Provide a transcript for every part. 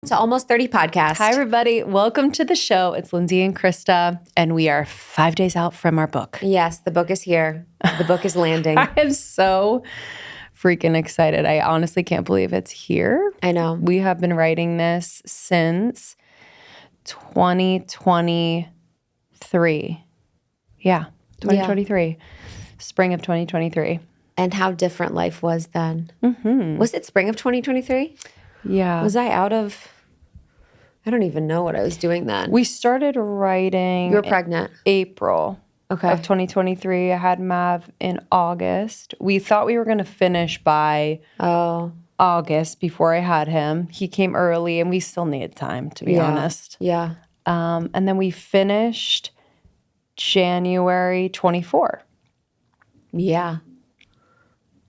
To Almost 30 podcast. Hi, everybody. Welcome to the show. It's Lindsay and Krista, and we are 5 days out from our book. Yes, the book is here. The book is landing. I am so freaking excited. I honestly can't believe it's here. I know. We have been writing this since 2023. Yeah, 2023. Spring of 2023. And how different life was then. Mm-hmm. Was it spring of 2023? Yeah. Was I out of... I don't even know what I was doing then. We started writing... You were pregnant. April of 2023. I had Mav in August. We thought we were going to finish by August before I had him. He came early, and we still needed time, to be honest. Yeah. And then we finished January 24. Yeah.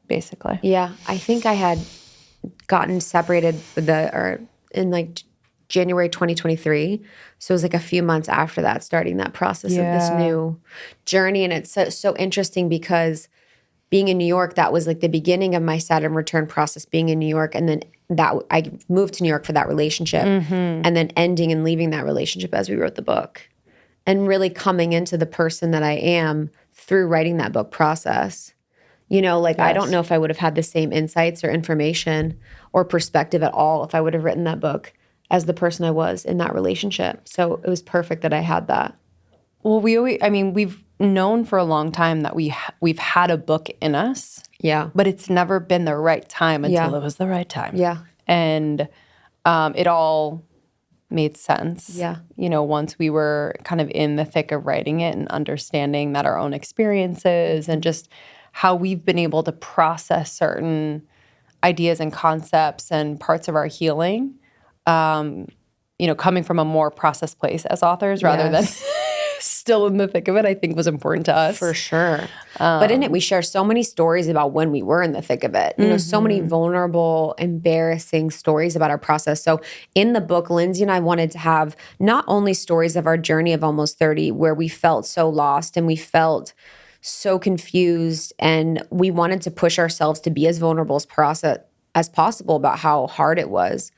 Basically. Yeah. I think I had gotten separated in like January 2023. So it was like a few months after that, starting that process of this new journey. And it's so interesting because being in New York, that was like the beginning of my Saturn Return process, being in New York. And then I moved to New York for that relationship, and then ending and leaving that relationship as we wrote the book, and really coming into the person that I am through writing that book process. You know, like I don't know if I would have had the same insights or information or perspective at all if I would have written that book as the person I was in that relationship. So it was perfect that I had that. Well, we've known for a long time that we've had a book in us. Yeah. But it's never been the right time until it was the right time. Yeah. And it all made sense. Yeah. You know, once we were kind of in the thick of writing it and understanding that our own experiences and just how we've been able to process certain ideas and concepts and parts of our healing, you know, coming from a more processed place as authors rather than still in the thick of it, I think was important to us. For sure. But in it, we share so many stories about when we were in the thick of it. You know, so many vulnerable, embarrassing stories about our process. So in the book, Lindsay and I wanted to have not only stories of our journey of almost 30, where we felt so lost and we felt so confused, and we wanted to push ourselves to be as vulnerable as possible about how hard it was.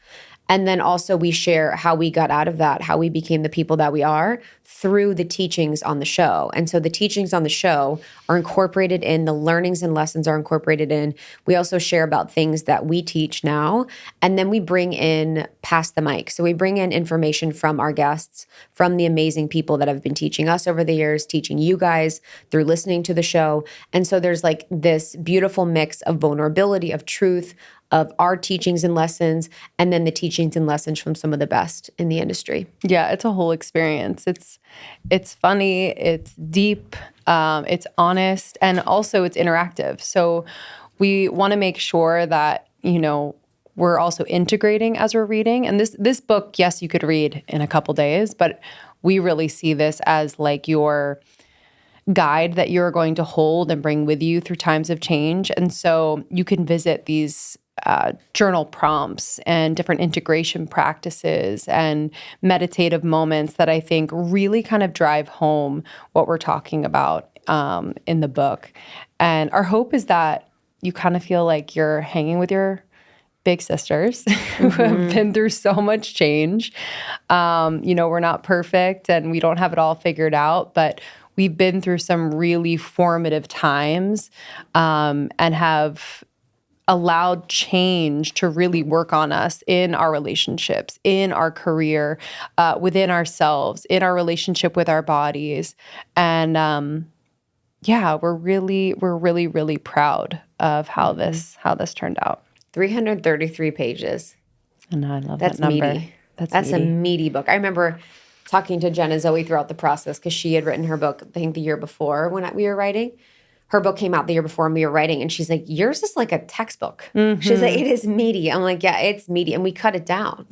And then also we share how we got out of that, how we became the people that we are through the teachings on the show. And so the teachings on the show are incorporated in, the learnings and lessons are incorporated in. We also share about things that we teach now. And then we bring in Pass the Mic. So we bring in information from our guests, from the amazing people that have been teaching us over the years, teaching you guys through listening to the show. And so there's like this beautiful mix of vulnerability, of truth, of our teachings and lessons, and then the teachings and lessons from some of the best in the industry. Yeah, it's a whole experience. It's funny, it's deep, it's honest, and also it's interactive. So we want to make sure that, you know, we're also integrating as we're reading. And this book, yes, you could read in a couple days, but we really see this as like your guide that you're going to hold and bring with you through times of change. And so you can visit these journal prompts and different integration practices and meditative moments that I think really kind of drive home what we're talking about in the book. And our hope is that you kind of feel like you're hanging with your big sisters who have been through so much change. You know, we're not perfect and we don't have it all figured out, but we've been through some really formative times and have allowed change to really work on us in our relationships, in our career, within ourselves, in our relationship with our bodies. And we're really proud of how this turned out. 333 pages. I know, I love that number. Meaty. That's a meaty book. I remember talking to Jen and Zoe throughout the process because she had written her book, I think the year before when we were writing. Her book came out the year before and we were writing, and she's like, yours is like a textbook. She's like, it is meaty. I'm like, yeah, it's meaty. And we cut it down.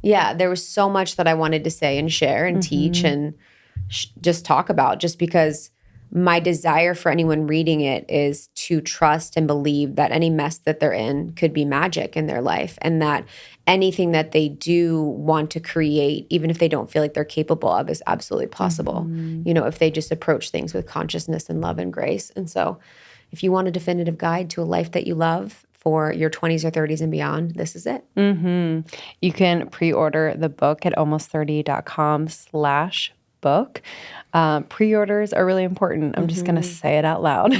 Yeah, there was so much that I wanted to say and share and teach and just talk about, just because my desire for anyone reading it is to trust and believe that any mess that they're in could be magic in their life, and that anything that they do want to create, even if they don't feel like they're capable of, is absolutely possible. You know, if they just approach things with consciousness and love and grace. And so if you want a definitive guide to a life that you love for your 20s or 30s and beyond, this is it. You can pre-order the book at almost30.com/book. Pre-orders are really important. I'm just going to say it out loud.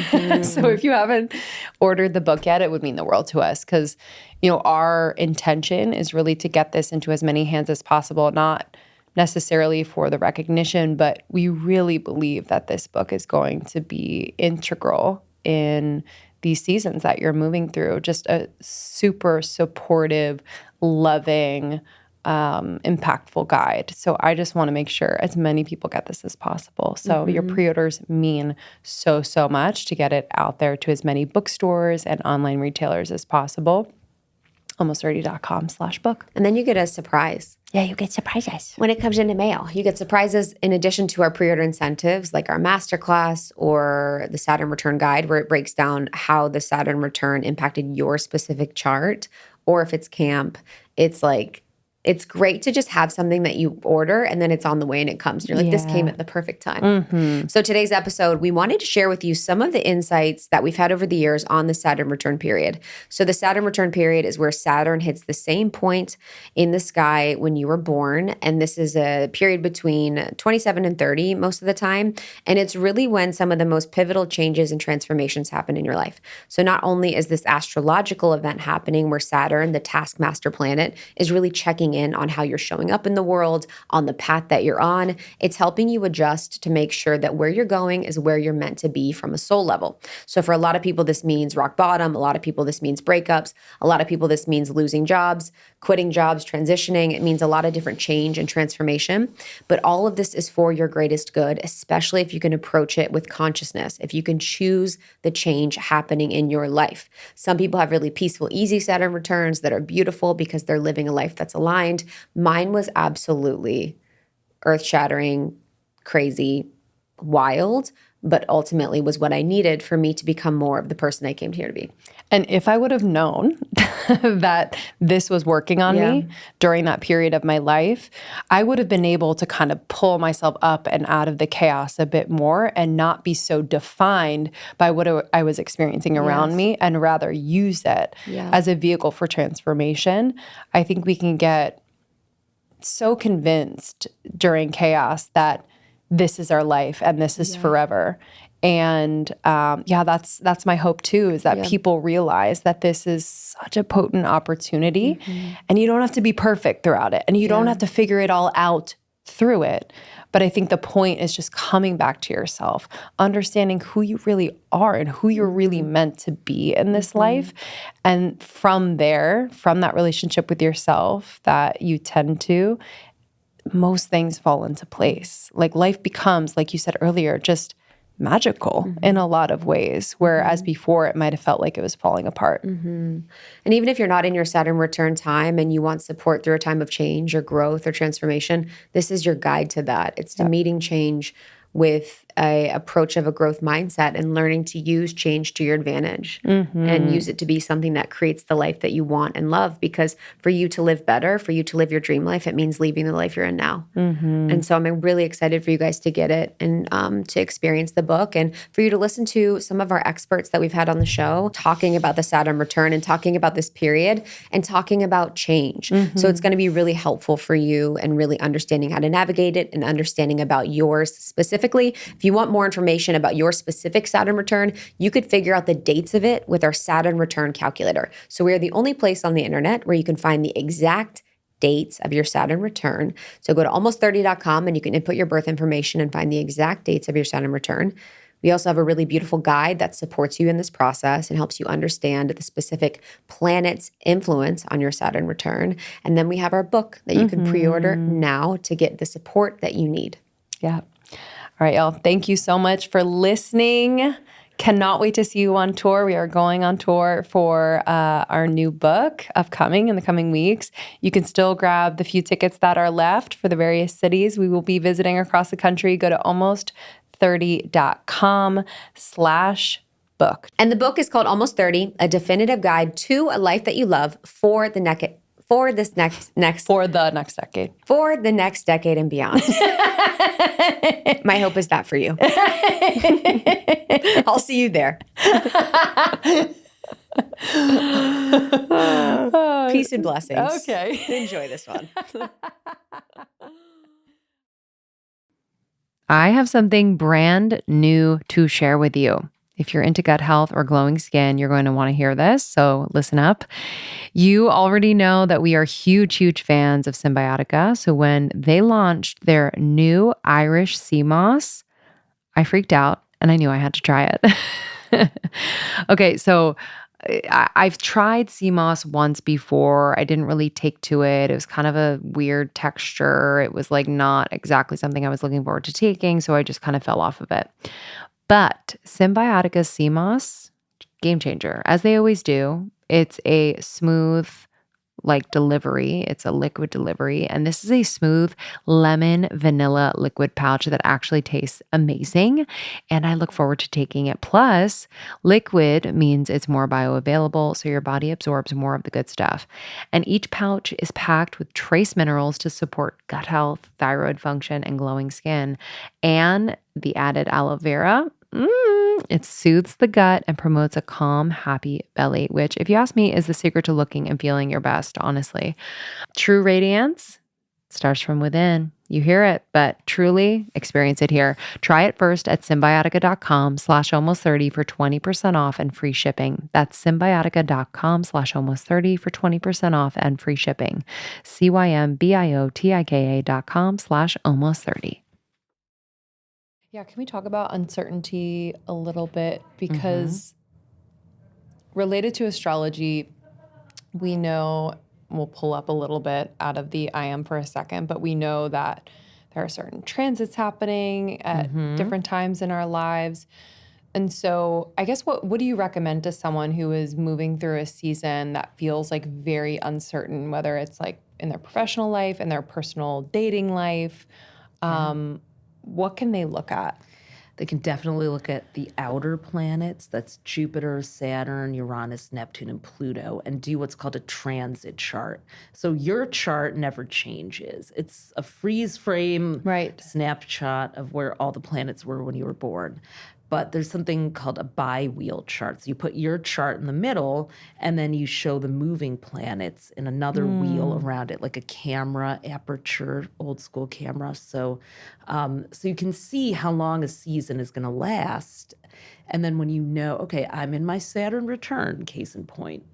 So if you haven't ordered the book yet, it would mean the world to us because, our intention is really to get this into as many hands as possible, not necessarily for the recognition, but we really believe that this book is going to be integral in these seasons that you're moving through. Just a super supportive, loving, impactful guide. So I just want to make sure as many people get this as possible. So your pre-orders mean so, so much to get it out there to as many bookstores and online retailers as possible. almost30.com/book. And then you get a surprise. Yeah, you get surprises. When it comes into mail, you get surprises in addition to our pre-order incentives like our masterclass or the Saturn Return guide, where it breaks down how the Saturn Return impacted your specific chart. Or if it's camp, it's great to just have something that you order and then it's on the way and it comes. And you're like, this came at the perfect time. So today's episode, we wanted to share with you some of the insights that we've had over the years on the Saturn return period. So the Saturn return period is where Saturn hits the same point in the sky when you were born. And this is a period between 27 and 30 most of the time. And it's really when some of the most pivotal changes and transformations happen in your life. So not only is this astrological event happening where Saturn, the taskmaster planet, is really checking in on how you're showing up in the world, on the path that you're on. It's helping you adjust to make sure that where you're going is where you're meant to be from a soul level. So for a lot of people, this means rock bottom. A lot of people, this means breakups. A lot of people, this means losing jobs, quitting jobs, transitioning. It means a lot of different change and transformation. But all of this is for your greatest good, especially if you can approach it with consciousness, if you can choose the change happening in your life. Some people have really peaceful, easy Saturn returns that are beautiful because they're living a life that's aligned. Mine was absolutely earth-shattering, crazy, wild, but ultimately was what I needed for me to become more of the person I came here to be. And if I would have known that this was working on me during that period of my life, I would have been able to kind of pull myself up and out of the chaos a bit more and not be so defined by what I was experiencing around me and rather use it as a vehicle for transformation. I think we can get so convinced during chaos that this is our life and this is forever. And that's my hope too, is that people realize that this is such a potent opportunity and you don't have to be perfect throughout it and you don't have to figure it all out through it. But I think the point is just coming back to yourself, understanding who you really are and who you're really meant to be in this life. And from there, from that relationship with yourself that you tend to, most things fall into place. Like life becomes, like you said earlier, just magical in a lot of ways, whereas before it might have felt like it was falling apart. And even if you're not in your Saturn return time and you want support through a time of change or growth or transformation, this is your guide to that. It's to meeting change with a approach of a growth mindset and learning to use change to your advantage and use it to be something that creates the life that you want and love. Because for you to live better, for you to live your dream life, it means leaving the life you're in now. And so I'm really excited for you guys to get it and to experience the book and for you to listen to some of our experts that we've had on the show talking about the Saturn return and talking about this period and talking about change. So it's going to be really helpful for you and really understanding how to navigate it and understanding about yours specifically. If you want more information about your specific Saturn return, you could figure out the dates of it with our Saturn return calculator. So we are the only place on the internet where you can find the exact dates of your Saturn return. So go to almost30.com and you can input your birth information and find the exact dates of your Saturn return. We also have a really beautiful guide that supports you in this process and helps you understand the specific planet's influence on your Saturn return. And then we have our book that you can pre-order now to get the support that you need. Yeah. All right, y'all. Thank you so much for listening. Cannot wait to see you on tour. We are going on tour for our new book upcoming in the coming weeks. You can still grab the few tickets that are left for the various cities we will be visiting across the country. Go to almost30.com/book. And the book is called Almost 30, A Definitive Guide to a Life That You Love for the next decade and beyond. My hope is that for you. I'll see you there. Peace and blessings. Okay. Enjoy this one. I have something brand new to share with you. If you're into gut health or glowing skin, you're going to want to hear this. So listen up. You already know that we are huge, huge fans of Symbiotica. So when they launched their new Irish sea moss, I freaked out and I knew I had to try it. Okay, so I've tried sea moss once before. I didn't really take to it. It was kind of a weird texture. It was like not exactly something I was looking forward to taking, so I just kind of fell off of it. But Symbiotica sea moss, game changer, as they always do. It's a smooth like delivery. It's a liquid delivery. And this is a smooth lemon vanilla liquid pouch that actually tastes amazing. And I look forward to taking it. Plus, liquid means it's more bioavailable, so your body absorbs more of the good stuff. And each pouch is packed with trace minerals to support gut health, thyroid function, and glowing skin. And the added aloe vera. It soothes the gut and promotes a calm, happy belly, which, if you ask me, is the secret to looking and feeling your best, honestly. True radiance starts from within. You hear it, but truly experience it here. Try it first at symbiotica.com/almost30 for 20% off and free shipping. That's symbiotica.com/almost30 for 20% off and free shipping. symbiotika.com/almost30. Yeah, can we talk about uncertainty a little bit? Because related to astrology, we know, we'll pull up a little bit out of the I am for a second, but we know that there are certain transits happening at different times in our lives. And so I guess what do you recommend to someone who is moving through a season that feels like very uncertain, whether it's like in their professional life, in their personal dating life? What can they look at? They can definitely look at the outer planets, that's Jupiter, Saturn, Uranus, Neptune, and Pluto, and do what's called a transit chart. So your chart never changes. It's a freeze frame snapshot of where all the planets were when you were born. But there's something called a bi-wheel chart. So you put your chart in the middle, and then you show the moving planets in another wheel around it, like a camera aperture, old school camera. So you can see how long a season is going to last. And then when you know, okay, I'm in my Saturn return, case in point.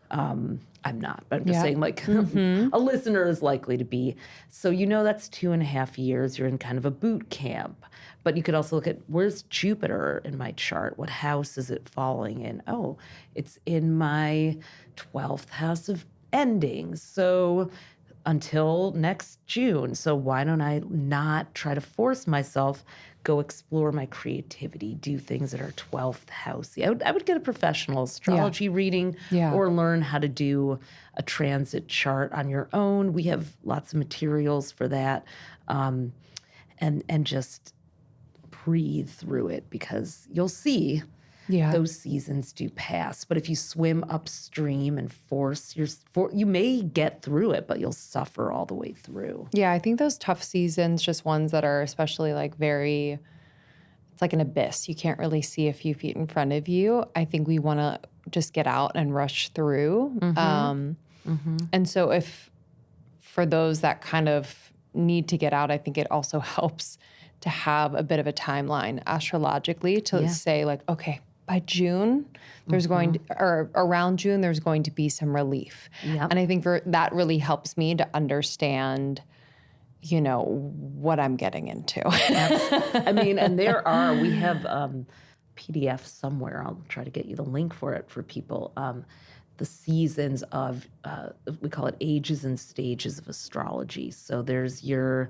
I'm not, but I'm just saying, like, a listener is likely to be. So you know that's 2.5 years. You're in kind of a boot camp. But you could also look at, where's Jupiter in my chart? What house is it falling in? Oh, it's in my 12th house of endings. So until next June. So why don't I not try to force myself, go explore my creativity, do things that are 12th housey? I would get a professional astrology reading or learn how to do a transit chart on your own. We have lots of materials for that. And just breathe through it, because you'll see those seasons do pass. But if you swim upstream and you may get through it, but you'll suffer all the way through. Yeah, I think those tough seasons, just ones that are especially like it's like an abyss. You can't really see a few feet in front of you. I think we want to just get out and rush through. And so if for those that kind of need to get out, I think it also helps to have a bit of a timeline astrologically to say like, okay, by June, there's going to, or around June, there's going to be some relief. And I think that really helps me to understand, you know, what I'm getting into. I mean, and we have PDF somewhere. I'll try to get you the link for it for people. The seasons of, we call it ages and stages of astrology. So there's your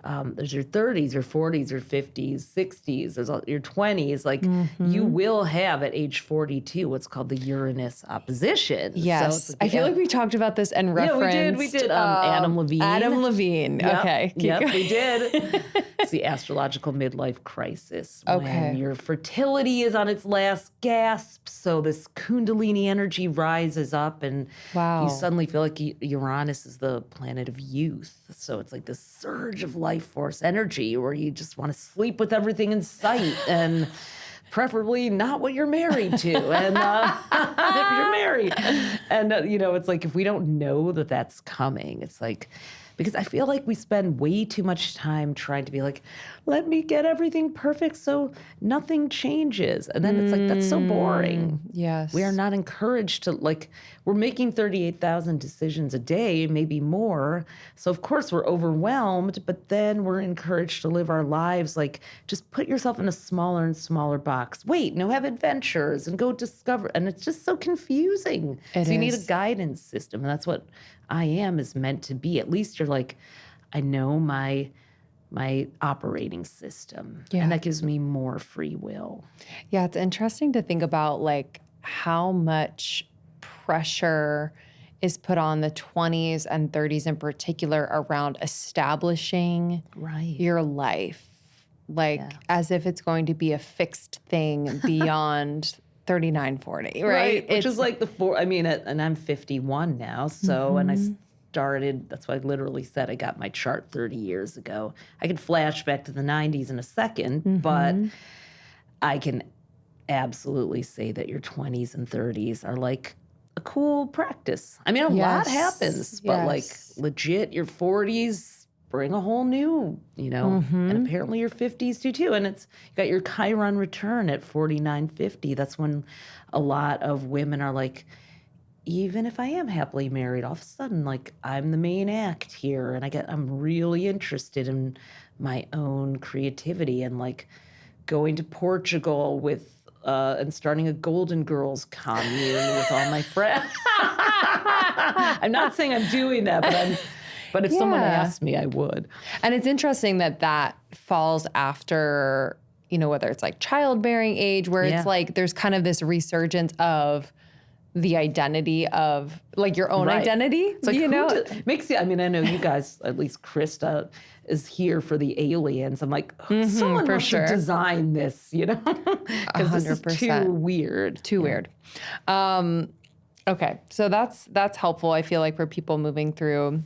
30s, your 40s, your 50s, 60s, there's your 20s. Like you will have at age 42 what's called the Uranus opposition. Yes. So I feel like we talked about this and referenced. Yeah, we did. Adam Levine. Adam Levine. Yep. Okay. We did. It's the astrological midlife crisis. When your fertility is on its last gasp. So this Kundalini energy rises up and you suddenly feel like Uranus is the planet of youth. So it's like this surge of life force energy where you just want to sleep with everything in sight and preferably not what you're married to. And if you're married. And, it's like, if we don't know that that's coming, it's like, because I feel like we spend way too much time trying to be like, let me get everything perfect so nothing changes. And then it's like, that's so boring. Yes. We are not encouraged to, like, we're making 38,000 decisions a day, maybe more. So, of course, we're overwhelmed, but then we're encouraged to live our lives like, just put yourself in a smaller and smaller box. Wait, no, have adventures and go discover. And it's just so confusing. You need a guidance system. And that's what I Am is meant to be. At least you're like, I know my operating system. Yeah. And that gives me more free will. Yeah, it's interesting to think about like how much pressure is put on the 20s and 30s in particular around establishing your life. Like as if it's going to be a fixed thing beyond 39, 40, right? Which is like and I'm 51 now. So, and I started, that's why I literally said I got my chart 30 years ago. I can flash back to the 90s in a second, but I can absolutely say that your 20s and 30s are like a cool practice. I mean, a lot happens, but like legit, your 40s bring a whole new, and apparently your 50s do too. And you got your Chiron return at 49, 50. That's when a lot of women are like, even if I am happily married, all of a sudden, like, I'm the main act here. And I'm really interested in my own creativity and like going to Portugal with, and starting a Golden Girls commune with all my friends. I'm not saying I'm doing that, but if someone asked me, I would. And it's interesting that falls after, whether it's like childbearing age, where it's like there's kind of this resurgence of the identity of like your own identity. It's like, makes you, I mean, I know you guys, at least Krista is here for the aliens. I'm like, someone must have designed this, because this is too weird. Too weird. Okay. So that's helpful. I feel like for people moving through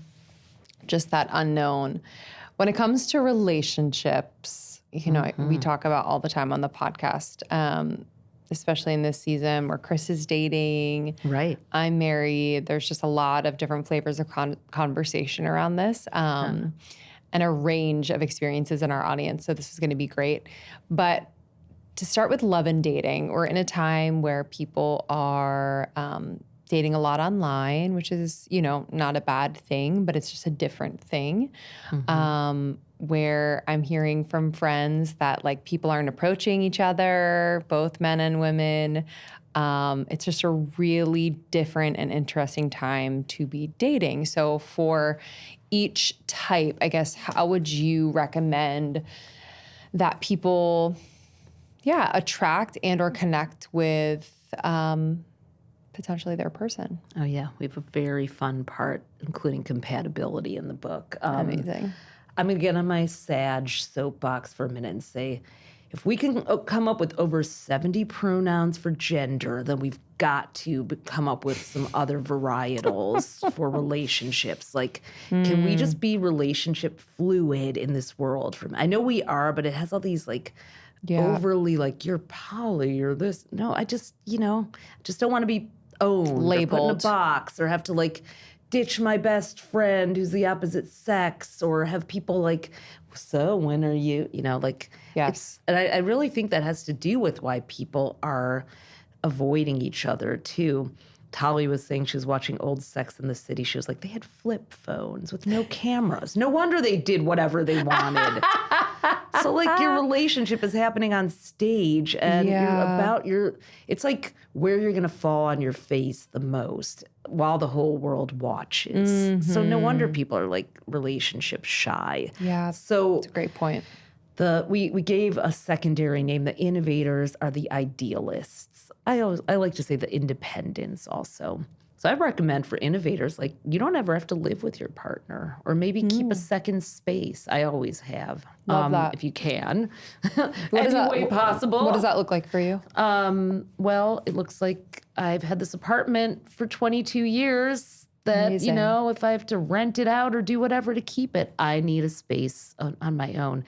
just that unknown. When it comes to relationships, we talk about all the time on the podcast, especially in this season where Chris is dating. Right. I'm married. There's just a lot of different flavors of conversation around this and a range of experiences in our audience. So this is going to be great. But to start with love and dating, we're in a time where people are dating a lot online, which is, not a bad thing, but it's just a different thing. Where I'm hearing from friends that like people aren't approaching each other, both men and women. It's just a really different and interesting time to be dating. So for each type, I guess, how would you recommend that people, attract and or connect with potentially their person? Oh, yeah. We have a very fun part, including compatibility in the book. Amazing. I'm going to get on my Sag soapbox for a minute and say, if we can come up with over 70 pronouns for gender, then we've got to come up with some other varietals for relationships. Like, can we just be relationship fluid in this world? I know we are, but it has all these like overly like, you're poly, you're this. No, I just, just don't want to be owned, labeled, or put in a box, or have to like ditch my best friend who's the opposite sex, or have people like, so when are you, like, yes. And I really think that has to do with why people are avoiding each other too. Tali was saying she was watching old Sex in the City. She was like, they had flip phones with no cameras. No wonder they did whatever they wanted. So like your relationship is happening on stage and it's like where you're going to fall on your face the most while the whole world watches. So no wonder people are like relationship shy. Yeah. So that's a great point. We gave a secondary name. The innovators are the idealists. I like to say the independents also. So I recommend for innovators, like, you don't ever have to live with your partner, or maybe keep a second space. I always have. Love that. If you can. Any way possible. What does that look like for you? Well, it looks like I've had this apartment for 22 years that, Amazing. If I have to rent it out or do whatever to keep it, I need a space on my own.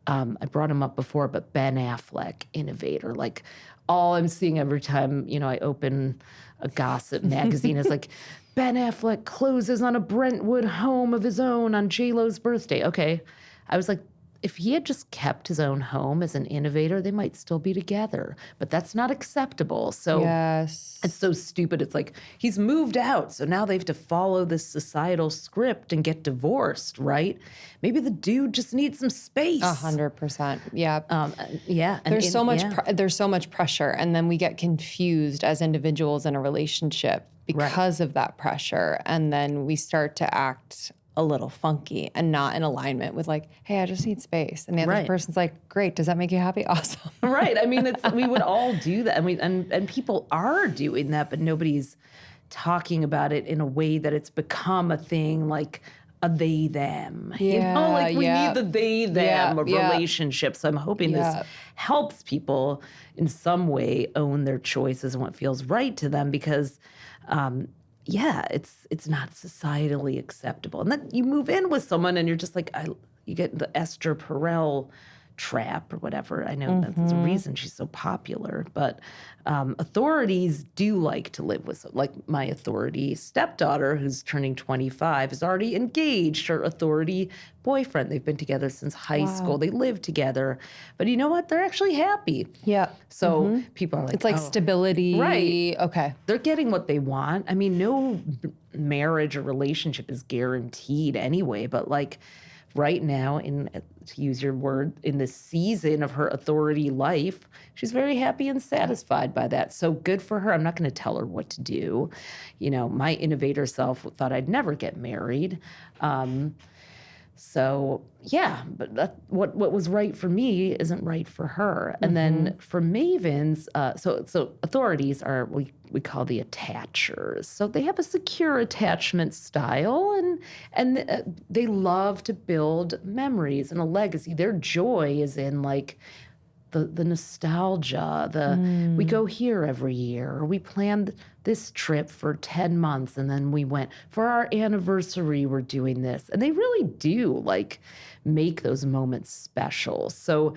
I brought him up before, but Ben Affleck, innovator. Like all I'm seeing every time, I open a gossip magazine is like, Ben Affleck closes on a Brentwood home of his own on J-Lo's birthday. Okay. I was like, if he had just kept his own home as an innovator, they might still be together. But that's not acceptable. So Yes. it's so stupid. It's like he's moved out, so now they have to follow this societal script and get divorced, right? Maybe the dude just needs some space. 100%. Yeah. Yeah. And There's so much pressure, and then we get confused as individuals in a relationship because of that pressure, and then we start to act a little funky and not in alignment with like, hey, I just need space. And the other person's like, great, does that make you happy? Awesome. Right. I mean, we would all do that. And people are doing that, but nobody's talking about it in a way that it's become a thing like a they them. Like we need the they them of relationships. So I'm hoping this helps people in some way own their choices and what feels right to them, because it's not societally acceptable. And then you move in with someone and you're just like, you get the Esther Perel trap or whatever. I know that's the reason she's so popular. But authorities do like to live with, like my authority stepdaughter, who's turning 25, is already engaged. Her authority boyfriend, they've been together since high school. They live together. But you know what? They're actually happy. Yeah. So people are like, it's like stability. Right. Okay. They're getting what they want. I mean, no marriage or relationship is guaranteed anyway, but like right now, to use your word, in this season of her authority life, she's very happy and satisfied by that. So good for her. I'm not going to tell her what to do. My innovator self thought I'd never get married. So yeah, but what was right for me isn't right for her. And then for mavens, so authorities are we call the attachers. So they have a secure attachment style, and they love to build memories and a legacy. Their joy is in like the nostalgia, we go here every year, or we planned this trip for 10 months and then we went for our anniversary, we're doing this. And they really do like make those moments special. So,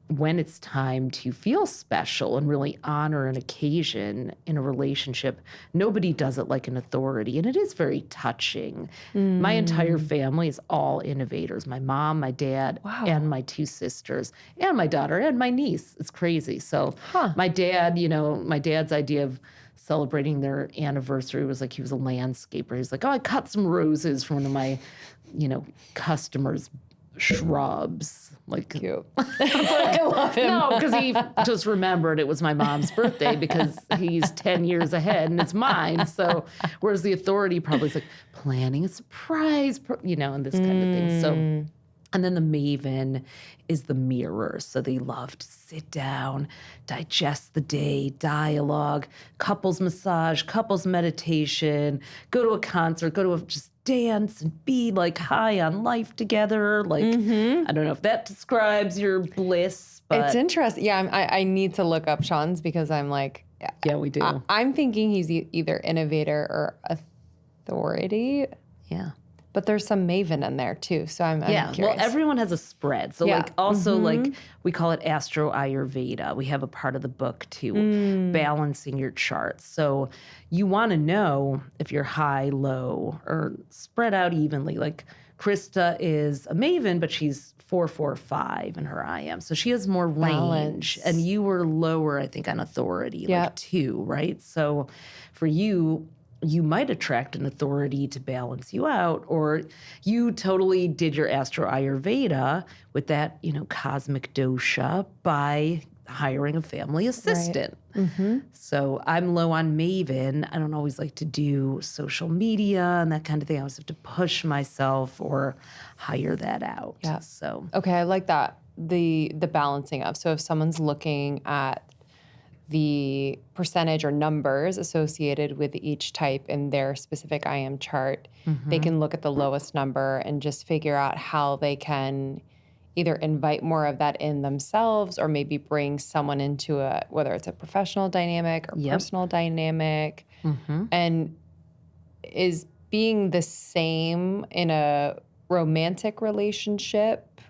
when it's time to feel special and really honor an occasion in a relationship, nobody does it like an authority. And it is very touching. My entire family is all innovators. My mom, my dad, and my two sisters, and my daughter, and my niece. It's crazy. So my dad's idea of celebrating their anniversary was like he was a landscaper. He's like, I cut some roses from one of my, customers' shrubs. Like, cute. I love him. No, because he just remembered it was my mom's birthday because he's 10 years ahead and it's mine. So, whereas the authority probably is like planning a surprise, and this kind of thing. So, and then the maven is the mirror. So they love to sit down, digest the day, dialogue, couples massage, couples meditation, go to a concert, go to just dance and be like high on life together. Like, I don't know if that describes your bliss, but it's interesting. Yeah, I need to look up Sean's because I'm like, yeah, we do. I'm thinking he's either innovator or authority. Yeah. But there's some maven in there too, so I'm curious. Well, everyone has a spread. So like also like we call it Astro Ayurveda. We have a part of the book too, balancing your charts. So you want to know if you're high, low, or spread out evenly. Like Krista is a maven, but she's 445 in her IM. So she has more range. And you were lower, I think, on authority, like 2, right? So for you might attract an authority to balance you out, or you totally did your Astro Ayurveda with that, cosmic dosha by hiring a family assistant. Right. So I'm low on maven. I don't always like to do social media and that kind of thing. I always have to push myself or hire that out. Yeah. So okay, I like that. The balancing of. So if someone's looking at the percentage or numbers associated with each type in their specific IM chart, they can look at the lowest number and just figure out how they can either invite more of that in themselves or maybe bring someone into whether it's a professional dynamic or personal dynamic. And is being the same in a romantic relationship,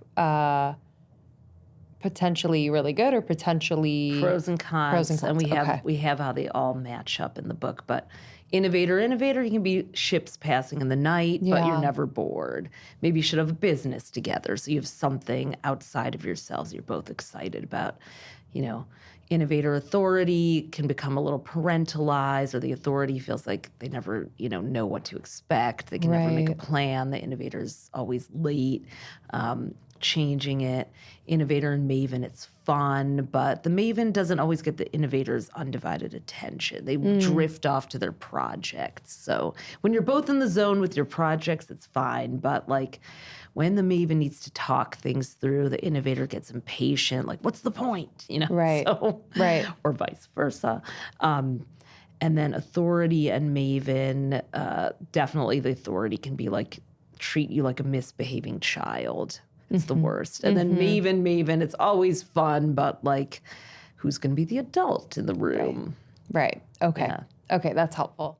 potentially really good or potentially pros and cons. And we have how they all match up in the book. But innovator, you can be ships passing in the night, but you're never bored. Maybe you should have a business together, so you have something outside of yourselves you're both excited about. Innovator authority can become a little parentalized, or the authority feels like they never, know what to expect. They can never make a plan. The innovator's always late, changing it. Innovator and maven, it's fun, but the maven doesn't always get the innovator's undivided attention. They drift off to their projects. So when you're both in the zone with your projects, it's fine. But like when the maven needs to talk things through, the innovator gets impatient. Like, what's the point? Right. Right. Or vice versa. And then authority and maven, definitely the authority can be like, treat you like a misbehaving child. It's the worst. And then maven, it's always fun, but like, who's going to be the adult in the room? Right. Okay. Yeah. Okay, that's helpful.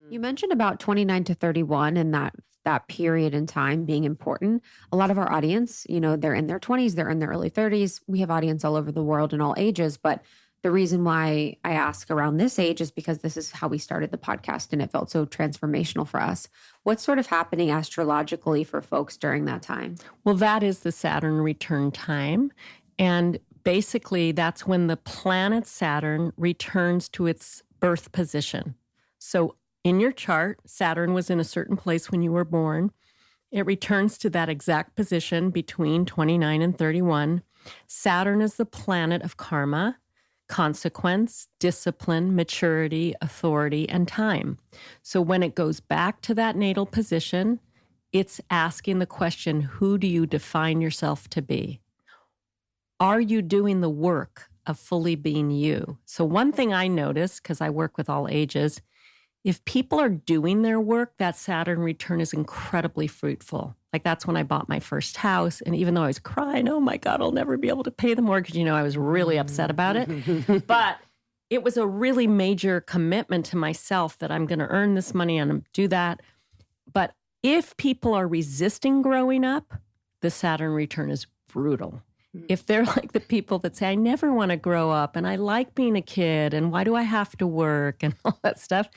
You mentioned about 29 to 31 and that period in time being important. A lot of our audience, they're in their 20s, they're in their early 30s. We have audience all over the world in all ages, but the reason why I ask around this age is because this is how we started the podcast and it felt so transformational for us. What's sort of happening astrologically for folks during that time? Well, that is the Saturn return time. And basically, that's when the planet Saturn returns to its birth position. So in your chart, Saturn was in a certain place when you were born. It returns to that exact position between 29 and 31. Saturn is the planet of karma, consequence, discipline, maturity, authority, and time. So when it goes back to that natal position, it's asking the question, who do you define yourself to be? Are you doing the work of fully being you? So one thing I notice, because I work with all ages, if people are doing their work, that Saturn return is incredibly fruitful. Like that's when I bought my first house. And even though I was crying, oh my God, I'll never be able to pay the mortgage. I was really upset about it. But it was a really major commitment to myself that I'm going to earn this money and do that. But if people are resisting growing up, the Saturn return is brutal. If they're like the people that say, I never want to grow up and I like being a kid and why do I have to work and all that stuff,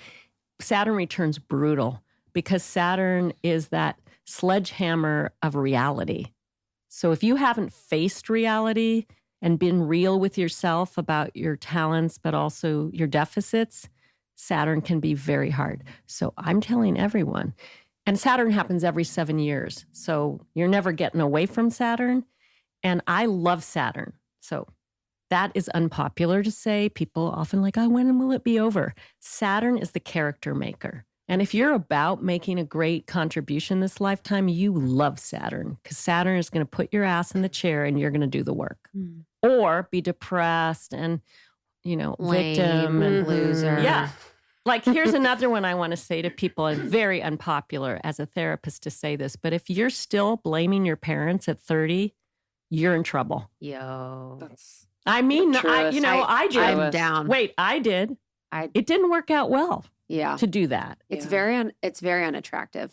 Saturn returns brutal because Saturn is that sledgehammer of reality. So if you haven't faced reality and been real with yourself about your talents, but also your deficits, Saturn can be very hard. So I'm telling everyone, and Saturn happens every 7 years. So you're never getting away from Saturn. And I love Saturn. So that is unpopular to say. People often like, oh, when will it be over? Saturn is the character maker. And if you're about making a great contribution this lifetime, you love Saturn because Saturn is going to put your ass in the chair and you're going to do the work. Or be depressed and, lame, victim and loser. Yeah. Like, here's another one I want to say to people, and very unpopular as a therapist to say this, but if you're still blaming your parents at 30, you're in trouble. Yo. I did. I'm down. Wait, I did. It didn't work out well. Yeah. To do that. It's very unattractive.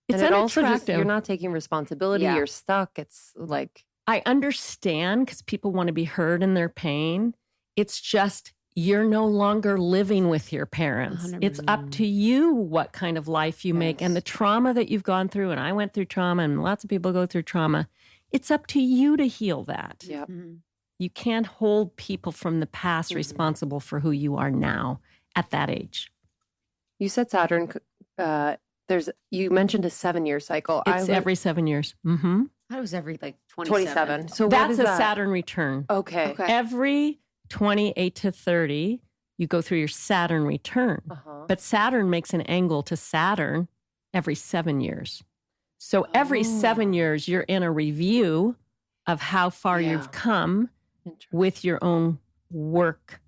It's also just, you're not taking responsibility. Yeah. You're stuck. It's like, I understand because people want to be heard in their pain. It's just, you're no longer living with your parents. 100%. It's up to you what kind of life you make and the trauma that you've gone through. And I went through trauma and lots of people go through trauma. It's up to you to heal that. Yep. You can't hold people from the past responsible for who you are now at that age. You said Saturn, you mentioned a 7-year cycle. It's every 7 years. Mm-hmm. That was every 27. So that's a Saturn return. Okay. Every 28 to 30, you go through your Saturn return. But Saturn makes an angle to Saturn every 7 years. So every 7 years, you're in a review of how far you've come with your own work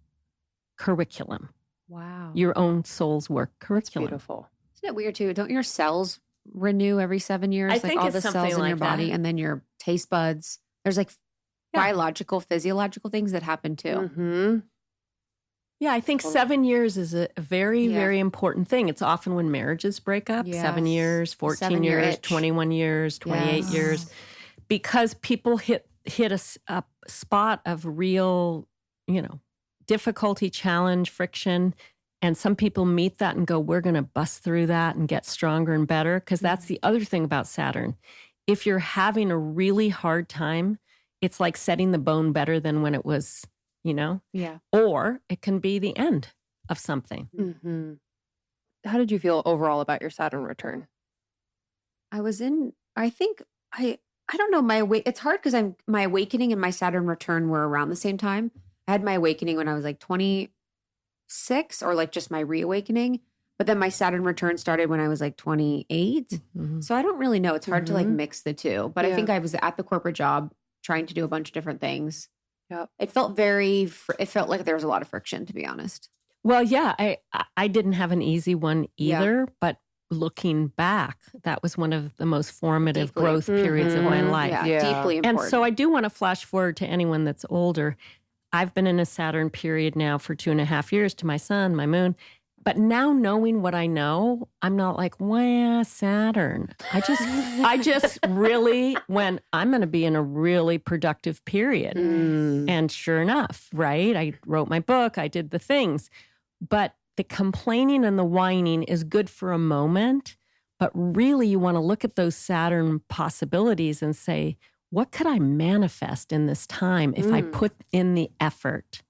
curriculum. Wow. Your own soul's work curriculum. That's beautiful. Isn't it weird too? Don't your cells renew every 7 years? I think all it's the something cells in like your body that. and then your taste buds. There's biological, physiological things that happen too. Mm-hmm. Yeah, I think 7 years is a very, very important thing. It's often when marriages break up, 7 years, 14 7-year years, itch. 21 years, 28 years, because people hit a spot of real, difficulty, challenge, friction. And some people meet that and go, we're going to bust through that and get stronger and better. Because that's the other thing about Saturn. If you're having a really hard time, it's like setting the bone better than when it was, Yeah. or it can be the end of something. Mm-hmm. How did you feel overall about your Saturn return? I don't know, it's hard because my awakening and my Saturn return were around the same time. I had my awakening when I was like 26, or like just my reawakening. But then my Saturn return started when I was like 28. Mm-hmm. So I don't really know. It's hard to like mix the two. But I think I was at the corporate job trying to do a bunch of different things. Yep. It felt like there was a lot of friction, to be honest. Well, yeah, I didn't have an easy one either, but looking back, that was one of the most formative growth periods of my life. Yeah, deeply important. And so I do want to flash forward to anyone that's older. I've been in a Saturn period now for 2.5 years to my sun, my moon. But now knowing what I know, I'm not like, well, Saturn. I just really went, I'm going to be in a really productive period. And sure enough, right? I wrote my book, I did the things. But the complaining and the whining is good for a moment. But really, you want to look at those Saturn possibilities and say, what could I manifest in this time if I put in the effort?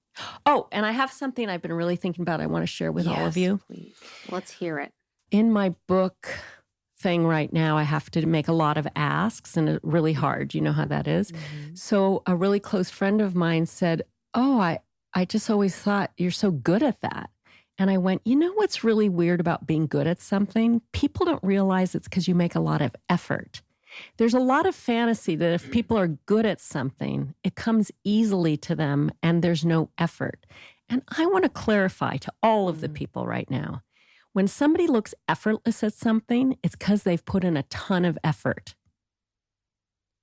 Oh, and I have something I've been really thinking about I want to share with all of you. Please. Let's hear it. In my book thing right now, I have to make a lot of asks, and it's really hard. You know how that is. So a really close friend of mine said, oh, I just always thought you're so good at that. And I went, you know what's really weird about being good at something? People don't realize it's because you make a lot of effort. There's a lot of fantasy that if people are good at something, it comes easily to them and there's no effort. And I want to clarify to all of the people right now, when somebody looks effortless at something, it's because they've put in a ton of effort.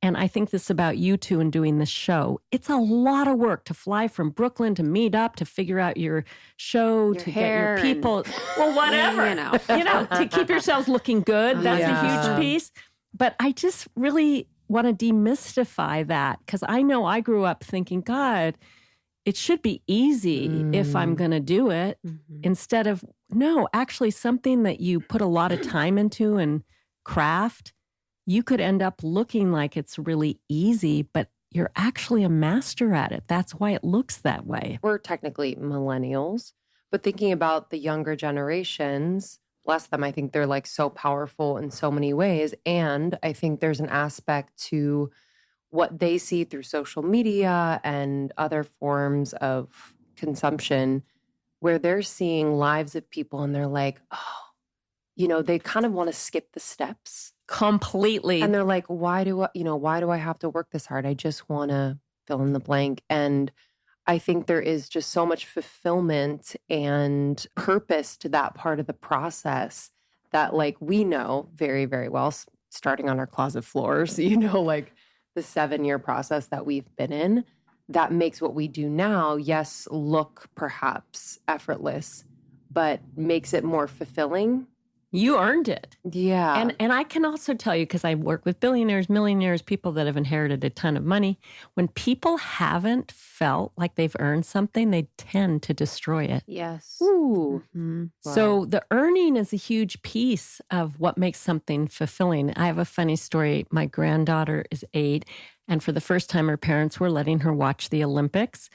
And I think this about you two and doing this show. It's a lot of work to fly from Brooklyn to meet up, to figure out your show, to get your people, well, whatever, to keep yourselves looking good. That's a huge piece. But I just really want to demystify that, because I know I grew up thinking, God, it should be easy if I'm going to do it, instead of, no, actually something that you put a lot of time into and craft, you could end up looking like it's really easy, but you're actually a master at it. That's why it looks that way. We're technically millennials, but thinking about the younger generations, bless them, I think they're like so powerful in so many ways. And I think there's an aspect to what they see through social media and other forms of consumption where they're seeing lives of people and they're like, oh, they kind of want to skip the steps. Completely. And they're like, why do I have to work this hard? I just want to fill in the blank. And I think there is just so much fulfillment and purpose to that part of the process that, like, we know very, very well, starting on our closet floors, like the 7-year process that we've been in, that makes what we do now, yes, look perhaps effortless, but makes it more fulfilling. You earned it. Yeah. And I can also tell you, because I work with billionaires, millionaires, people that have inherited a ton of money, when people haven't felt like they've earned something, they tend to destroy it. Yes. Ooh. Mm-hmm. Wow. So the earning is a huge piece of what makes something fulfilling. I have a funny story. My granddaughter is 8, and for the first time, her parents were letting her watch the Olympics.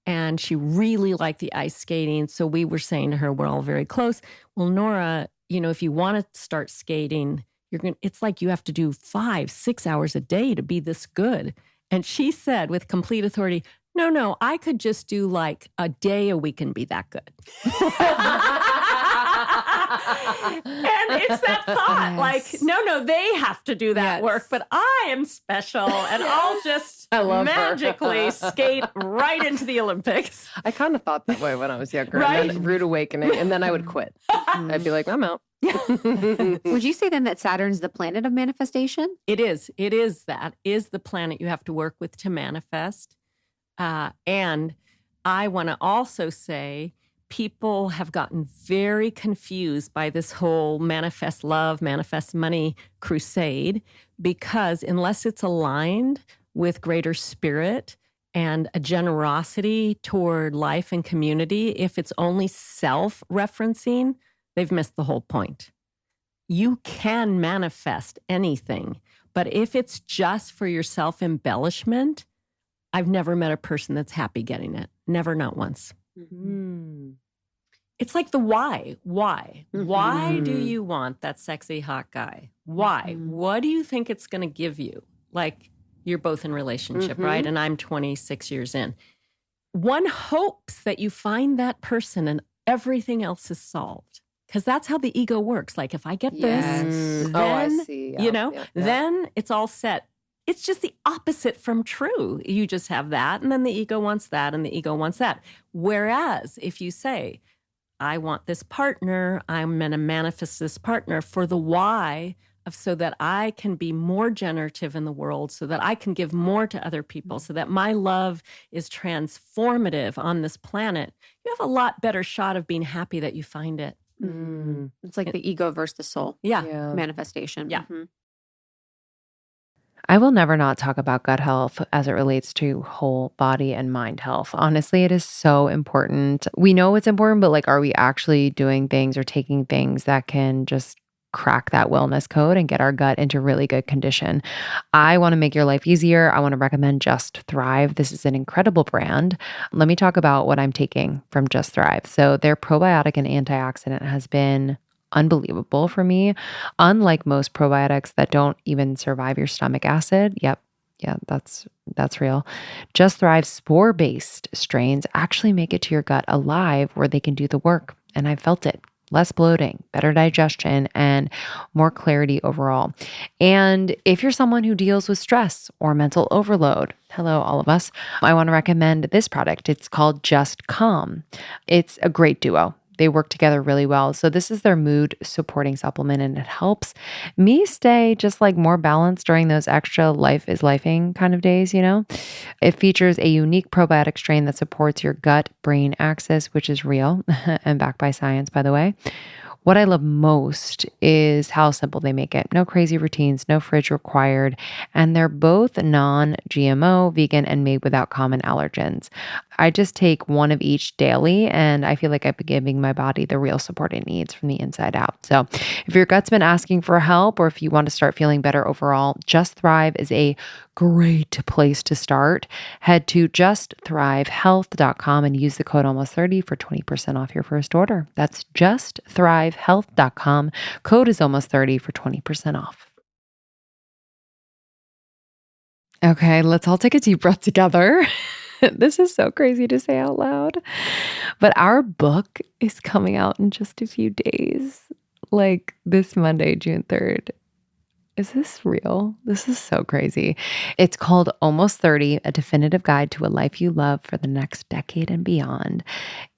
And she really liked the ice skating. So we were saying to her, we're all very close. Well, Nora, if you want to start skating, it's like you have to do 5-6 hours a day to be this good. And she said with complete authority, no, I could just do like a day a week and be that good. And it's that thought, like, no, they have to do that work, but I am special and I'll just magically skate right into the Olympics. I kind of thought that way when I was younger. Right? And then rude awakening, and then I would quit. I'd be like, I'm out. Would you say then that Saturn's the planet of manifestation? It is. It is the planet you have to work with to manifest. And I want to also say people have gotten very confused by this whole manifest love, manifest money crusade, because unless it's aligned with greater spirit and a generosity toward life and community, if it's only self-referencing, they've missed the whole point. You can manifest anything, but if it's just for your self-embellishment, I've never met a person that's happy getting it. Never, not once. Mm. It's like the why. Why? Why do you want that sexy hot guy? Why? What do you think it's going to give you? Like, you're both in relationship, right? And I'm 26 years in. One hopes that you find that person and everything else is solved. Because that's how the ego works. Like, if I get this, then, I see. then it's all set. It's just the opposite from true. You just have that, and then the ego wants that, and the ego wants that. Whereas if you say, I want this partner, I'm going to manifest this partner for the why of so that I can be more generative in the world, so that I can give more to other people, so that my love is transformative on this planet, you have a lot better shot of being happy that you find it. It's like the ego versus the soul manifestation. Yeah. I will never not talk about gut health as it relates to whole body and mind health. Honestly, it is so important. We know it's important, but like, are we actually doing things or taking things that can just crack that wellness code and get our gut into really good condition? I want to make your life easier. I want to recommend Just Thrive. This is an incredible brand. Let me talk about what I'm taking from Just Thrive. So their probiotic and antioxidant has been unbelievable for me. Unlike most probiotics that don't even survive your stomach acid. Yeah, that's real. Just Thrive spore-based strains actually make it to your gut alive where they can do the work. And I felt it. Less bloating, better digestion, and more clarity overall. And if you're someone who deals with stress or mental overload, hello, all of us, I want to recommend this product. It's called Just Calm. It's a great duo. They work together really well. So this is their mood supporting supplement, and it helps me stay just like more balanced during those extra life is lifing kind of days, you know? It features a unique probiotic strain that supports your gut-brain axis, which is real and backed by science, by the way. What I love most is how simple they make it. No crazy routines, no fridge required, and they're both non-GMO, vegan, and made without common allergens. I just take one of each daily, and I feel like I've been giving my body the real support it needs from the inside out. So if your gut's been asking for help, or if you want to start feeling better overall, Just Thrive is a great place to start. Head to justthrivehealth.com and use the code almost30 for 20% off your first order. That's justthrivehealth.com. Code is almost30 for 20% off. Okay, let's all take a deep breath together. This is so crazy to say out loud. But our book is coming out in just a few days, like this Monday, June 3rd. Is this real? This is so crazy. It's called Almost 30, A Definitive Guide to a Life You Love for the Next Decade and Beyond.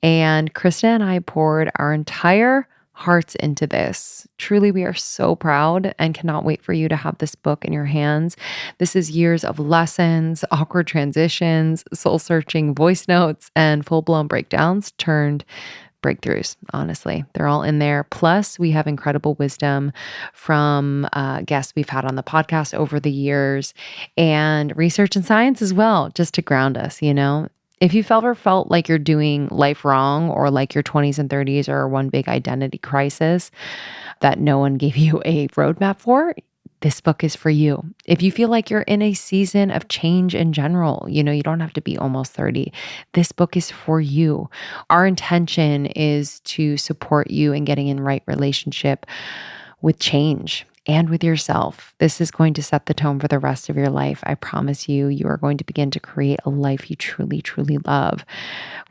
And Krista and I poured our entire hearts into this. Truly, we are so proud and cannot wait for you to have this book in your hands. This is years of lessons, awkward transitions, soul-searching voice notes, and full-blown breakdowns turned breakthroughs. Honestly, they're all in there. Plus, we have incredible wisdom from guests we've had on the podcast over the years, and research and science as well, just to ground us, you know? If you've ever felt like you're doing life wrong, or like your 20s and 30s are one big identity crisis that no one gave you a roadmap for, this book is for you. If you feel like you're in a season of change in general, you know, you don't have to be almost 30. This book is for you. Our intention is to support you in getting in right relationship with change and with yourself. This is going to set the tone for the rest of your life. I promise you, you are going to begin to create a life you truly, truly love.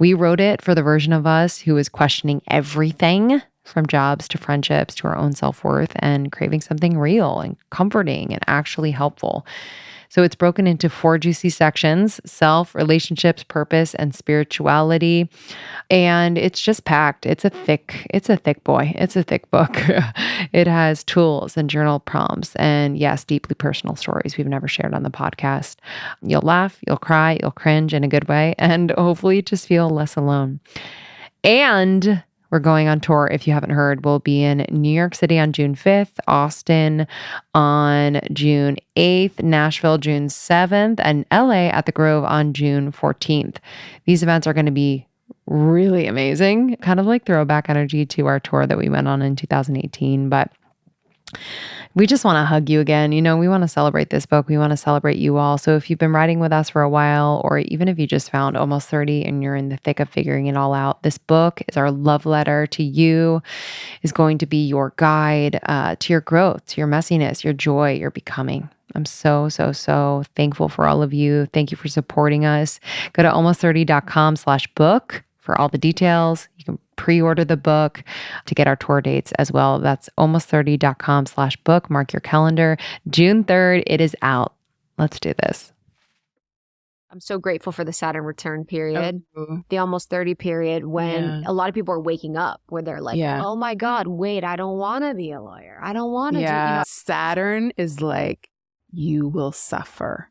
We wrote it for the version of us who is questioning everything, from jobs to friendships to our own self-worth, and craving something real and comforting and actually helpful. So it's broken into 4 juicy sections: self, relationships, purpose, and spirituality. And it's just packed. It's a thick boy. It's a thick book. It has tools and journal prompts and, yes, deeply personal stories we've never shared on the podcast. You'll laugh, you'll cry, you'll cringe in a good way, and hopefully just feel less alone. And we're going on tour. If you haven't heard, we'll be in New York City on June 5th, Austin on June 8th, Nashville June 7th, and LA at the Grove on June 14th. These events are going to be really amazing, kind of like throwback energy to our tour that we went on in 2018. But we just want to hug you again. You know, we want to celebrate this book. We want to celebrate you all. So if you've been writing with us for a while, or even if you just found Almost 30 and you're in the thick of figuring it all out, this book is our love letter to you, is going to be your guide to your growth, to your messiness, your joy, your becoming. I'm so thankful for all of you. Thank you for supporting us. Go to almost30.com/book for all the details. You can pre-order the book to get our tour dates as well. That's almost30.com/book. Mark your calendar. June 3rd, it is out. Let's do this. I'm so grateful for the Saturn return period, the almost 30 period, when a lot of people are waking up, where they're like, oh my God, wait, I don't want to be a lawyer. I don't want to do, you know. Saturn is like, you will suffer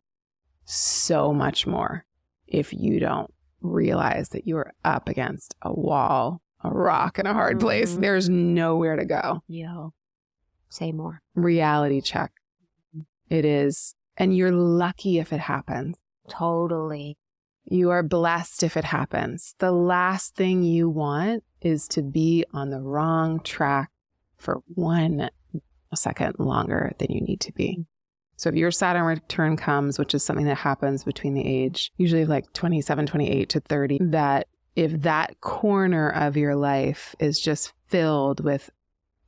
so much more if you don't realize that you are up against a wall, a rock, and a hard place. There's nowhere to go. Yeah. Say more. Reality check. It is. And you're lucky if it happens. Totally. You are blessed if it happens. The last thing you want is to be on the wrong track for 1 second longer than you need to be. So if your Saturn return comes, which is something that happens between the age, usually like 27, 28 to 30, that if that corner of your life is just filled with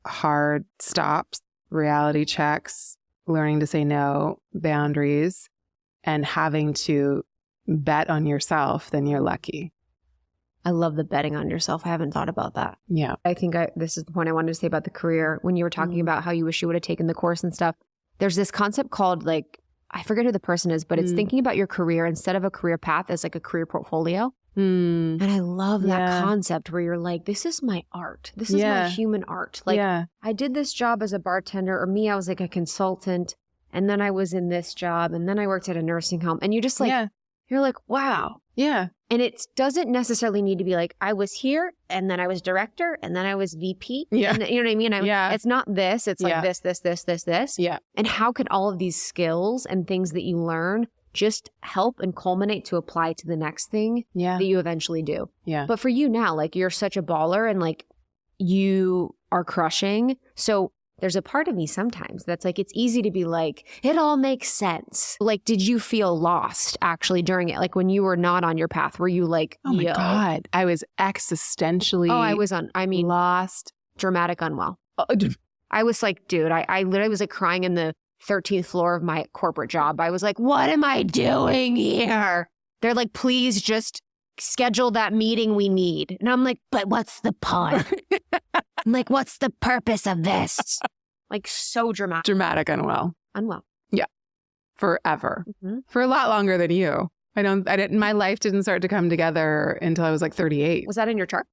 hard stops, reality checks, learning to say no, boundaries, and having to bet on yourself, then you're lucky. I love the betting on yourself. I haven't thought about that. Yeah. I think this is the point I wanted to say about the career. When you were talking about how you wish you would have taken the course and stuff, there's this concept called, like, I forget who the person is, but it's thinking about your career instead of a career path as like a career portfolio. And I love that concept where you're like, this is my art. This is my human art. Like, I did this job as a bartender, or I was like a consultant, and then I was in this job, and then I worked at a nursing home. And you just like, you're like, wow. Yeah. And it doesn't necessarily need to be like, I was here, and then I was director, and then I was VP. Yeah. And, you know what I mean? It's not this. It's like this. Yeah. And how can all of these skills and things that you learn just help and culminate to apply to the next thing that you eventually do? Yeah. But for you now, like, you're such a baller, and like, you are crushing. So there's a part of me sometimes that's like, it's easy to be like, it all makes sense. Like, did you feel lost actually during it? Like, when you were not on your path, were you like, oh my God, I was existentially lost. Dramatic unwell. I was like, dude, I literally was like crying in the 13th floor of my corporate job. I was like, what am I doing here? They're like, please just schedule that meeting we need. And I'm like, but what's the point? I'm like, what's the purpose of this? Like, so dramatic. Dramatic unwell. Yeah. Forever. For a lot longer than you. My life didn't start to come together until I was like 38. Was that in your chart?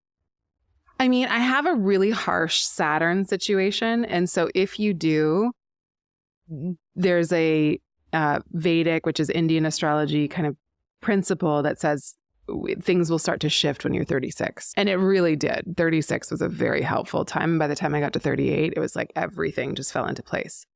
I mean, I have a really harsh Saturn situation. And so if you do, there's a Vedic, which is Indian astrology kind of principle that says things will start to shift when you're 36. And it really did. 36 was a very helpful time. By the time I got to 38, it was like everything just fell into place.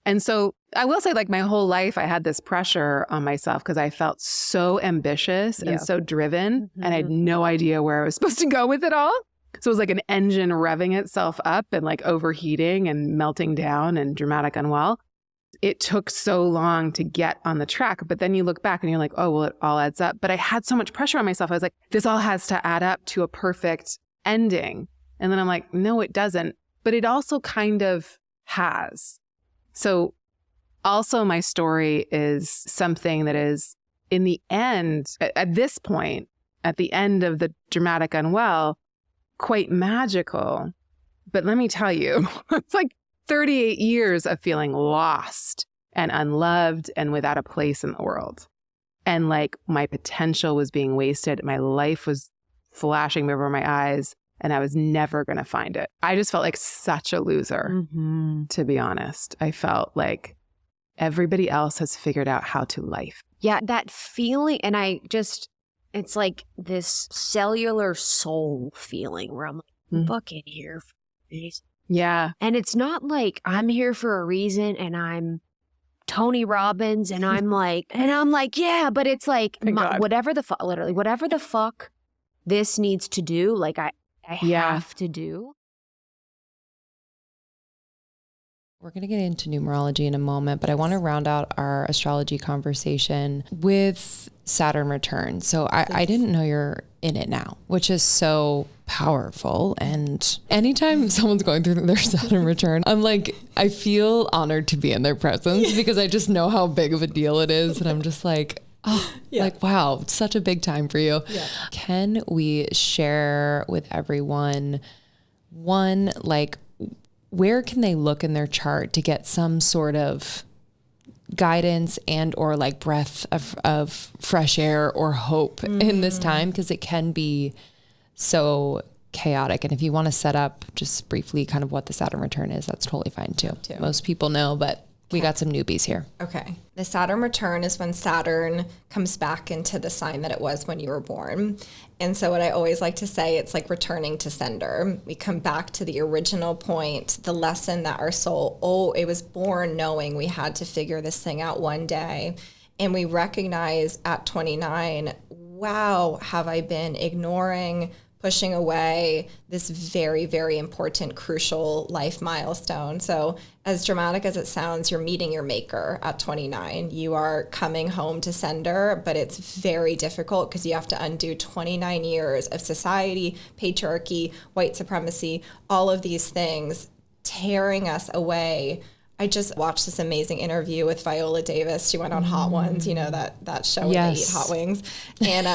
And so I will say, like, my whole life, I had this pressure on myself because I felt so ambitious and so driven, and I had no idea where I was supposed to go with it all. So it was like an engine revving itself up and like overheating and melting down and dramatic unwell. It took so long to get on the track, but then you look back and you're like, oh, well, it all adds up. But I had so much pressure on myself. I was like, this all has to add up to a perfect ending. And then I'm like, no, it doesn't. But it also kind of has. So also my story is something that is, in the end, at this point, at the end of the dramatic unwell, quite magical. But let me tell you, it's like 38 years of feeling lost and unloved and without a place in the world. And like, my potential was being wasted. My life was flashing before my eyes, and I was never going to find it. I just felt like such a loser, to be honest. I felt like everybody else has figured out how to life. Yeah, that feeling. And it's like this cellular soul feeling where I'm like, I'm fucking here for a reason. Yeah. And it's not like I'm here for a reason and I'm Tony Robbins and I'm like, yeah, but it's like whatever the fuck, literally, whatever the fuck this needs to do, like I have to do. We're going to get into numerology in a moment, but I want to round out our astrology conversation with Saturn return. So I didn't know you're in it now, which is so powerful. And anytime someone's going through their Saturn return, I'm like, I feel honored to be in their presence because I just know how big of a deal it is. And I'm just like, like, wow, it's such a big time for you. Yeah. Can we share with everyone one, like, where can they look in their chart to get some sort of guidance and or like breath of fresh air or hope in this time? Because it can be so chaotic. And if you want to set up just briefly kind of what the Saturn return is, that's totally fine too. Most people know, but we got some newbies here. Okay. The Saturn return is when Saturn comes back into the sign that it was when you were born. And so what I always like to say, it's like returning to sender. We come back to the original point, the lesson that our soul, it was born knowing we had to figure this thing out one day. And we recognize at 29, wow, have I been ignoring, pushing away this very, very important, crucial life milestone. So as dramatic as it sounds, you're meeting your maker at 29. You are coming home to sender, but it's very difficult because you have to undo 29 years of society, patriarchy, white supremacy, all of these things tearing us away. I just watched this amazing interview with Viola Davis. She went on Hot Ones, you know, that show where they eat hot wings. And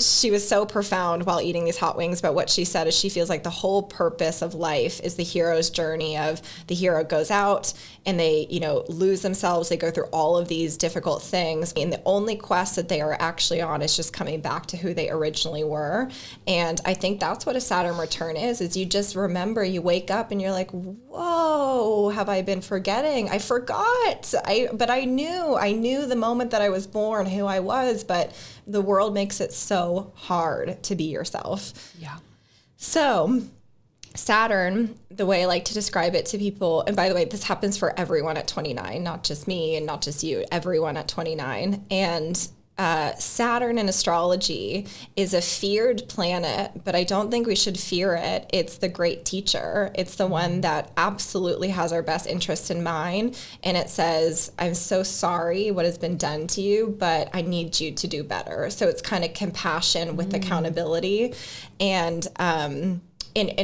she was so profound while eating these hot wings. But what she said is she feels like the whole purpose of life is the hero's journey of the hero goes out and they, you know, lose themselves. They go through all of these difficult things. And the only quest that they are actually on is just coming back to who they originally were. And I think that's what a Saturn return is you just remember, you wake up and you're like, whoa, have I been forgetting? I forgot. But I knew the moment that I was born who I was, but the world makes it so hard to be yourself. Yeah. So Saturn, the way I like to describe it to people, and by the way, this happens for everyone at 29, not just me and not just you, everyone at 29. And Saturn in astrology is a feared planet, but I don't think we should fear it. It's the great teacher. It's the one that absolutely has our best interest in mind. And it says, I'm so sorry what has been done to you, but I need you to do better. So it's kind of compassion with accountability. And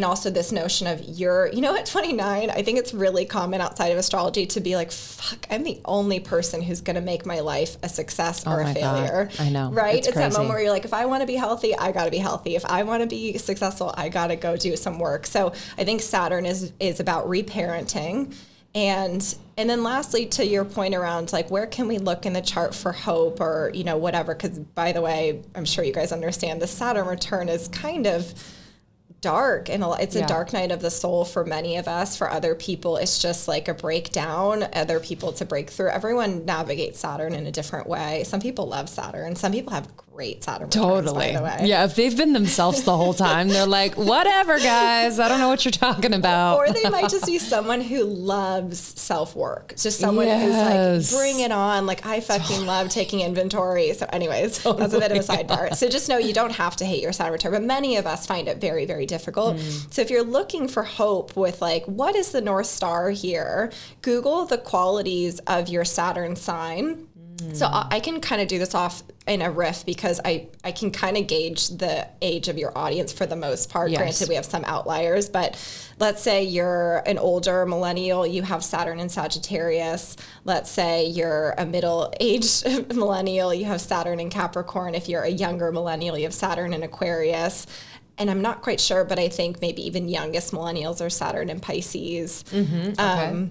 also this notion of at 29, I think it's really common outside of astrology to be like, fuck, I'm the only person who's going to make my life a success or a failure. God. I know. Right? It's that moment where you're like, if I want to be healthy, I got to be healthy. If I want to be successful, I got to go do some work. So I think Saturn is about reparenting. And then lastly, to your point around like, where can we look in the chart for hope or, whatever? Because by the way, I'm sure you guys understand the Saturn return is kind of dark, and it's a dark night of the soul for many of us. For other people, it's just like a breakdown. Other people, it's a breakthrough. Everyone navigates Saturn in a different way. Some people love Saturn. Some people have great Saturn returns, by the way. Yeah, if they've been themselves the whole time, they're like, whatever, guys. I don't know what you're talking about. Or they might just be someone who loves self-work. It's just someone who's like, bring it on. Like, I fucking love taking inventory. So anyways, that's a bit of a sidebar. So just know you don't have to hate your Saturn return, but many of us find it very, very difficult. So if you're looking for hope with like, what is the North Star here? Google the qualities of your Saturn sign. So I can kind of do this off in a riff because I can kind of gauge the age of your audience for the most part. Yes. Granted, we have some outliers, but let's say you're an older millennial, you have Saturn in Sagittarius. Let's say you're a middle-aged millennial, you have Saturn in Capricorn. If you're a younger millennial, you have Saturn in Aquarius. And I'm not quite sure, but I think maybe even youngest millennials are Saturn in Pisces. Okay.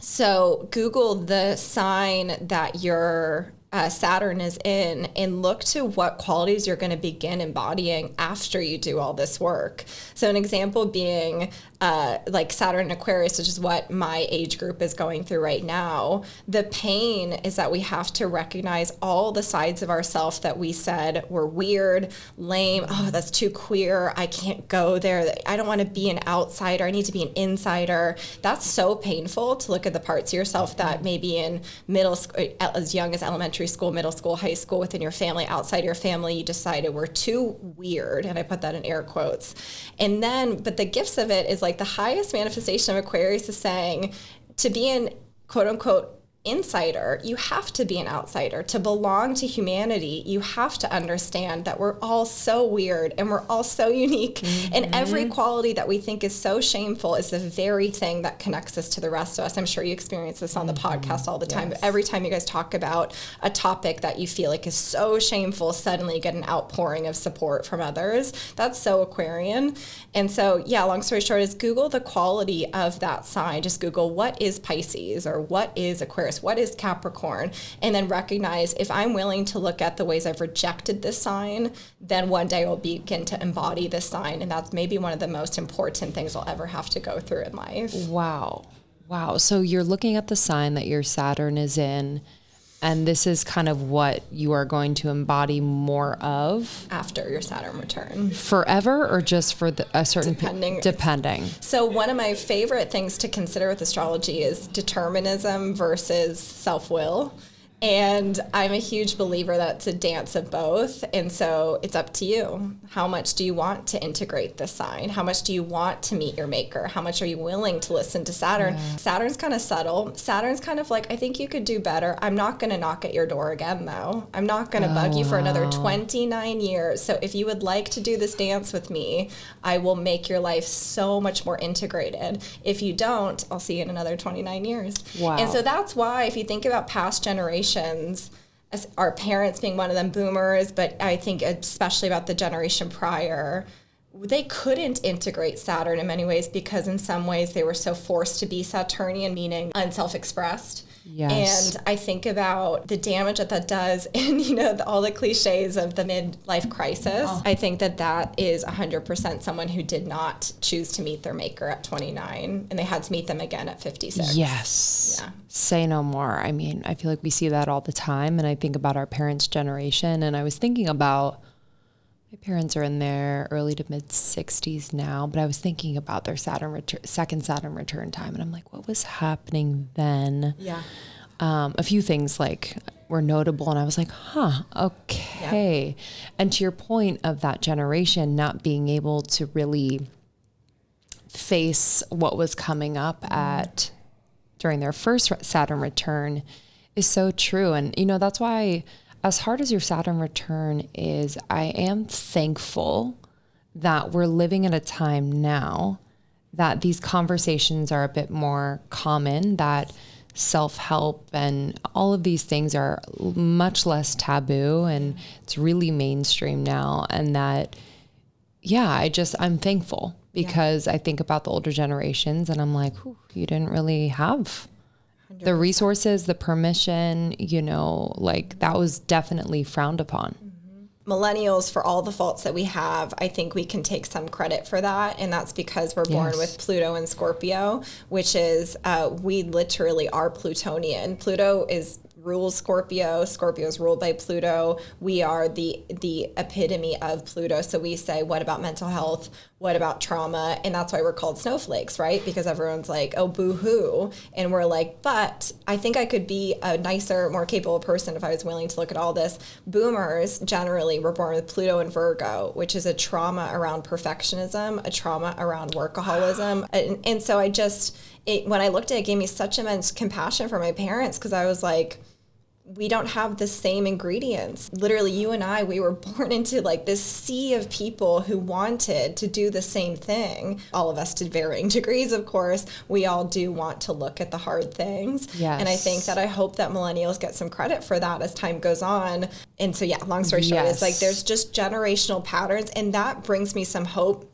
So Google the sign that your Saturn is in and look to what qualities you're going to begin embodying after you do all this work. So an example being, like Saturn and Aquarius, which is what my age group is going through right now, the pain is that we have to recognize all the sides of ourselves that we said were weird, lame, oh, that's too queer, I can't go there, I don't want to be an outsider, I need to be an insider. That's so painful to look at the parts of yourself that maybe in middle school, as young as elementary school, middle school, high school, within your family, outside your family, you decided were too weird, and I put that in air quotes. And then, but the gifts of it is like the highest manifestation of Aquarius is saying, to be an quote unquote insider, you have to be an outsider. To belong to humanity, you have to understand that we're all so weird and we're all so unique. And every quality that we think is so shameful is the very thing that connects us to the rest of us. I'm sure you experience this on the podcast all the time. But every time you guys talk about a topic that you feel like is so shameful, suddenly you get an outpouring of support from others. That's so Aquarian. And so, yeah, long story short is Google the quality of that sign. Just Google what is Pisces or what is Aquarius. What is Capricorn? And then recognize, if I'm willing to look at the ways I've rejected this sign, then one day I'll begin to embody this sign. And that's maybe one of the most important things I'll ever have to go through in life. Wow. So you're looking at the sign that your Saturn is in, and this is kind of what you are going to embody more of after your Saturn return. Forever, or just for a certain depending. So one of my favorite things to consider with astrology is determinism versus self-will. And I'm a huge believer that it's a dance of both. And so it's up to you. How much do you want to integrate this sign? How much do you want to meet your maker? How much are you willing to listen to Saturn? Yeah. Saturn's kind of subtle. Saturn's kind of like, I think you could do better. I'm not going to knock at your door again, though. I'm not going to bug you for another 29 years. So if you would like to do this dance with me, I will make your life so much more integrated. If you don't, I'll see you in another 29 years. Wow. And so that's why, if you think about past generations, as our parents being one of them, boomers, but I think especially about the generation prior, they couldn't integrate Saturn in many ways because in some ways they were so forced to be Saturnian, meaning unself-expressed. Yes. And I think about the damage that does in, all the cliches of the midlife crisis. Oh. I think that is 100% someone who did not choose to meet their maker at 29, and they had to meet them again at 56. Yes. Yeah. Say no more. I mean, I feel like we see that all the time, and I think about our parents' generation, and I was thinking about, my parents are in their early to mid 60s now, but I was thinking about their second Saturn return time, and I'm like, what was happening then? Yeah. A few things like were notable, and I was like, okay. Yeah. And to your point of that generation not being able to really face what was coming up during their first Saturn return is so true. And, that's why, as hard as your Saturn return is, I am thankful that we're living at a time now that these conversations are a bit more common, that self-help and all of these things are much less taboo, and it's really mainstream now. And that, I'm thankful, because I think about the older generations and I'm like, you didn't really have 100%. The resources, the permission, that was definitely frowned upon. Millennials, for all the faults that we have, I think we can take some credit for that. And that's because we're born with Pluto and Scorpio, which is, we literally are Plutonian. Pluto rules Scorpio. Scorpio is ruled by Pluto. We are the epitome of Pluto. So we say, what about mental health? What about trauma? And that's why we're called snowflakes, right? Because everyone's like, oh, boo-hoo. And we're like, but I think I could be a nicer, more capable person if I was willing to look at all this. Boomers generally were born with Pluto and Virgo, which is a trauma around perfectionism, a trauma around workaholism. And so when I looked at it, it gave me such immense compassion for my parents, because I was like, we don't have the same ingredients. Literally, you and I, we were born into like this sea of people who wanted to do the same thing. All of us to varying degrees, of course. We all do want to look at the hard things. Yes. And I hope that millennials get some credit for that as time goes on. And so, long story short, is like there's just generational patterns. And that brings me some hope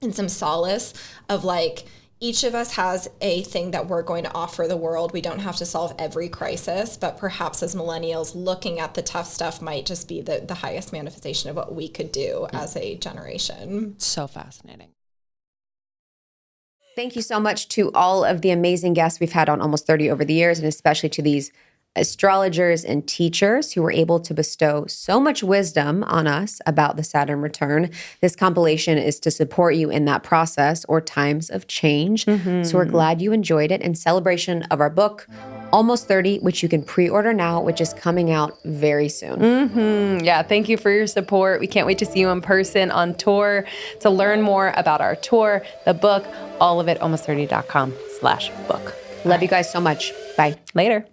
and some solace of like, each of us has a thing that we're going to offer the world. We don't have to solve every crisis, but perhaps as millennials, looking at the tough stuff might just be the highest manifestation of what we could do as a generation. So fascinating. Thank you so much to all of the amazing guests we've had on Almost 30 over the years, and especially to these astrologers and teachers who were able to bestow so much wisdom on us about the Saturn return. This compilation is to support you in that process or times of change. So we're glad you enjoyed it in celebration of our book, Almost 30, which you can pre-order now, which is coming out very soon. Yeah, thank you for your support. We can't wait to see you in person on tour. To learn more about our tour, the book, all of it, almost30.com/book. Love you guys so much. Bye. Later.